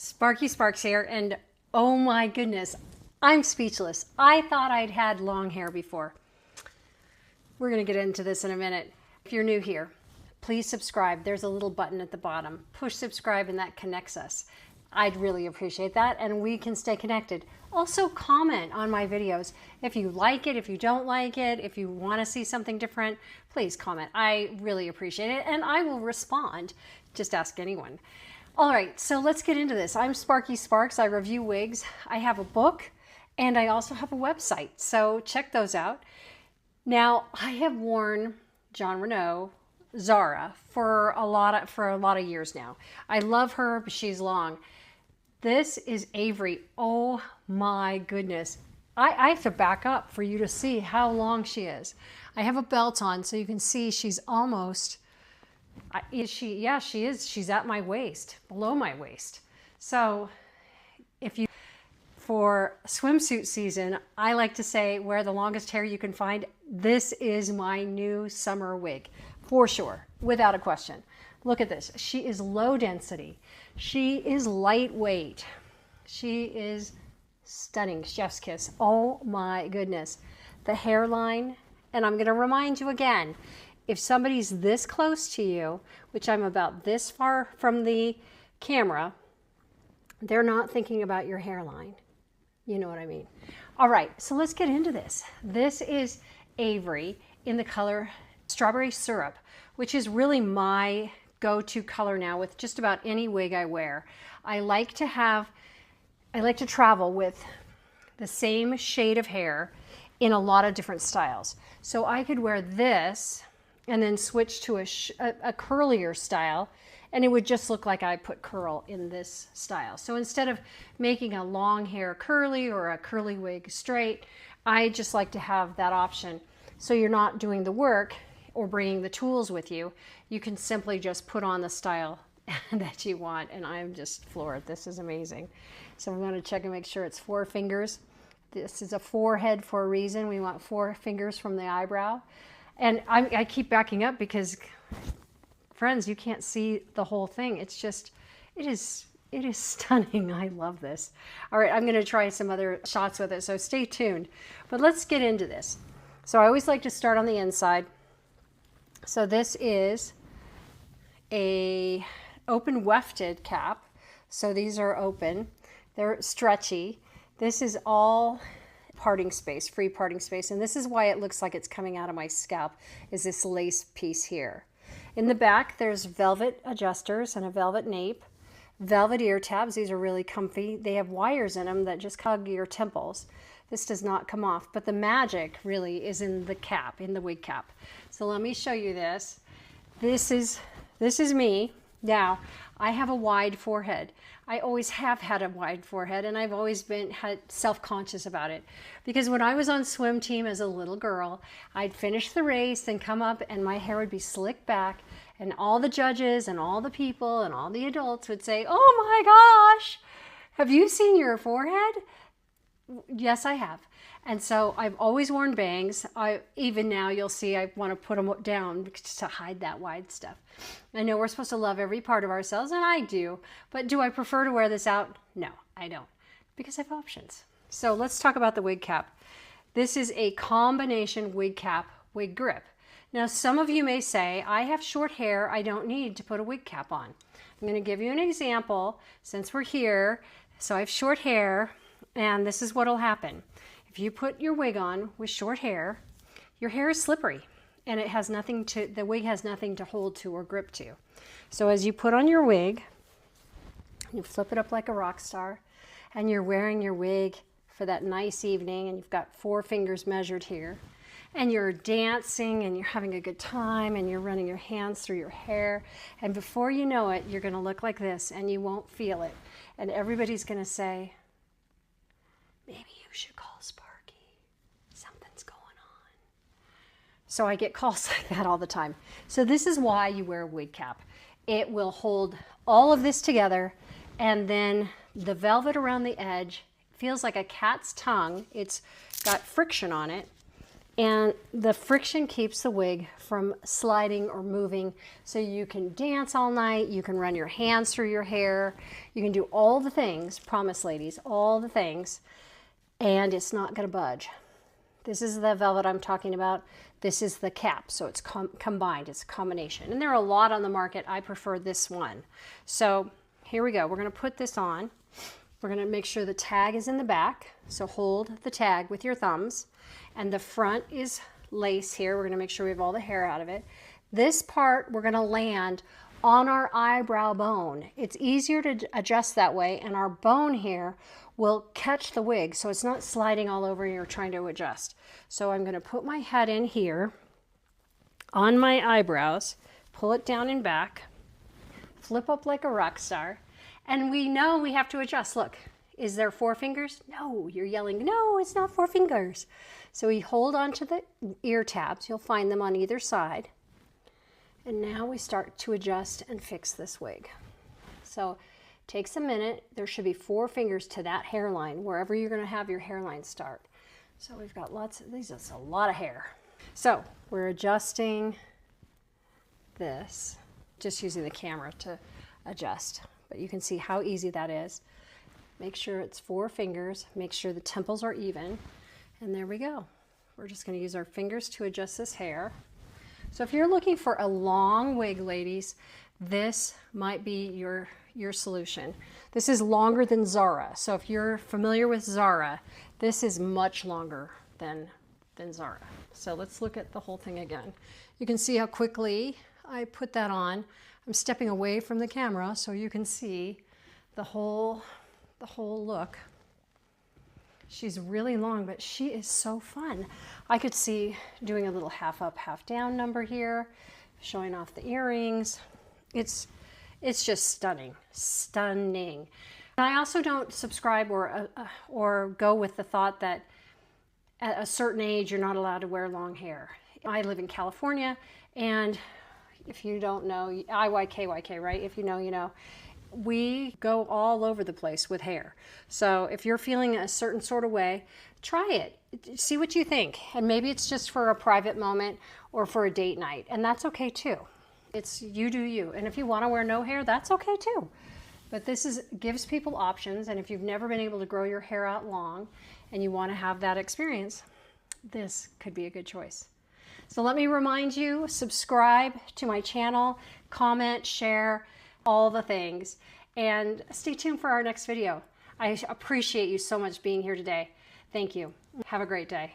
Sparky Sparks here, and oh my goodness, I'm speechless. I thought I'd had long hair before. We're going to get into this in a minute. If you're new here, please subscribe. There's a little button at the bottom. Push subscribe and that connects us. I'd really appreciate that, and we can stay connected. Also comment on my videos. If you like it, if you don't like it, if you want to see something different, please comment. I really appreciate it, and I will respond. Just ask anyone. All right, so let's get into this. I'm Sparky Sparks. I review wigs. I have a book, and I also have a website, so check those out. Now, I have worn Jon Renau, Zara, for a lot of years now. I love her, but she's long. This is Avery. Oh my goodness. I have to back up for you to see how long she is. I have a belt on so you can see she's almost, is she? Yeah, she is. She's at my waist, below my waist. So for swimsuit season, I like to say wear the longest hair you can find. This is my new summer wig, for sure, without a question. Look at this. She is low density. She is lightweight. She is stunning. Chef's kiss. Oh my goodness. The hairline, and I'm going to remind you again, if somebody's this close to you, which I'm about this far from the camera, they're not thinking about your hairline. You know what I mean? All right, so let's get into this. This is Avery in the color Strawberry Syrup, which is really my go-to color now with just about any wig I wear. I like to travel with the same shade of hair in a lot of different styles. So I could wear this and then switch to a curlier style, and it would just look like I put curl in this style. So instead of making a long hair curly or a curly wig straight, I just like to have that option. So you're not doing the work or bringing the tools with you. You can simply just put on the style that you want, and I'm just floored. This is amazing. So I'm going to check and make sure it's 4 fingers. This is a forehead for a reason. We want 4 fingers from the eyebrow. And I keep backing up because, friends, you can't see the whole thing. It's just, it is stunning. I love this. All right, I'm going to try some other shots with it, so stay tuned. But let's get into this. So I always like to start on the inside. So this is a open wefted cap. So these are open. They're stretchy. This is all parting space, free parting space. And this is why it looks like it's coming out of my scalp, is this lace piece here. In the back, there's velvet adjusters and a velvet nape. Velvet ear tabs. These are really comfy. They have wires in them that just hug your temples. This does not come off, but the magic really is in the cap, in the wig cap. So let me show you this. This is me. Now, I have a wide forehead. I always have had a wide forehead, and I've always had self-conscious about it. Because when I was on swim team as a little girl, I'd finish the race and come up and my hair would be slicked back, and all the judges and all the people and all the adults would say, "Oh my gosh, have you seen your forehead?" Yes, I have. And so I've always worn bangs. Even now you'll see I want to put them down to hide that wide stuff. I know we're supposed to love every part of ourselves, and I do. But do I prefer to wear this out? No, I don't. Because I have options. So let's talk about the wig cap. This is a combination wig cap, wig grip. Now some of you may say, I have short hair, I don't need to put a wig cap on. I'm going to give you an example since we're here. So I have short hair, and this is what will happen. If you put your wig on with short hair, your hair is slippery, and the wig has nothing to hold to or grip to. So as you put on your wig, you flip it up like a rock star, and you're wearing your wig for that nice evening, and you've got 4 fingers measured here, and you're dancing, and you're having a good time, and you're running your hands through your hair, and before you know it, you're going to look like this, and you won't feel it. And everybody's going to say, "Maybe you should call Sparky. Something's going on." So I get calls like that all the time. So this is why you wear a wig cap. It will hold all of this together, and then the velvet around the edge feels like a cat's tongue. It's got friction on it, And the friction keeps the wig from sliding or moving, so you can dance all night, you can run your hands through your hair, you can do all the things, promise ladies, all the things, and it's not gonna budge. This is the velvet I'm talking about. This is the cap, so it's combined, it's a combination. And there are a lot on the market. I prefer this one. So here we go, we're gonna put this on. We're gonna make sure the tag is in the back, so hold the tag with your thumbs. And the front is lace here. We're gonna make sure we have all the hair out of it. This part we're gonna land on our eyebrow bone. It's easier to adjust that way, and our bone here will catch the wig so it's not sliding all over and you're trying to adjust. So I'm gonna put my head in here on my eyebrows, pull it down and back, flip up like a rock star, and we know we have to adjust. Look, is there 4 fingers? No, you're yelling, no, it's not 4 fingers. So we hold on to the ear tabs. You'll find them on either side. And now we start to adjust and fix this wig. So it takes a minute. There should be 4 fingers to that hairline, wherever you're gonna have your hairline start. So we've got lots of, these is a lot of hair. So we're adjusting this, just using the camera to adjust. But you can see how easy that is. Make sure it's 4 fingers, make sure the temples are even, and there we go. We're just gonna use our fingers to adjust this hair. So if you're looking for a long wig, ladies, this might be your solution. This is longer than Zara. So if you're familiar with Zara, this is much longer than Zara. So let's look at the whole thing again. You can see how quickly I put that on. I'm stepping away from the camera so you can see the whole look. She's really long, but she is so fun. I could see doing a little half up, half down number here, showing off the earrings. It's just stunning, stunning. And I also don't subscribe or go with the thought that at a certain age you're not allowed to wear long hair. I live in California, and if you don't know, IYKYK, right? If you know, you know. We go all over the place with hair. So if you're feeling a certain sort of way, try it. See what you think. And maybe it's just for a private moment or for a date night. And that's okay too. It's you do you. And if you want to wear no hair, that's okay too. But this gives people options. And if you've never been able to grow your hair out long and you want to have that experience, this could be a good choice. So let me remind you, subscribe to my channel, comment, share, all the things, and stay tuned for our next video. I appreciate you so much being here today. Thank you. Have a great day.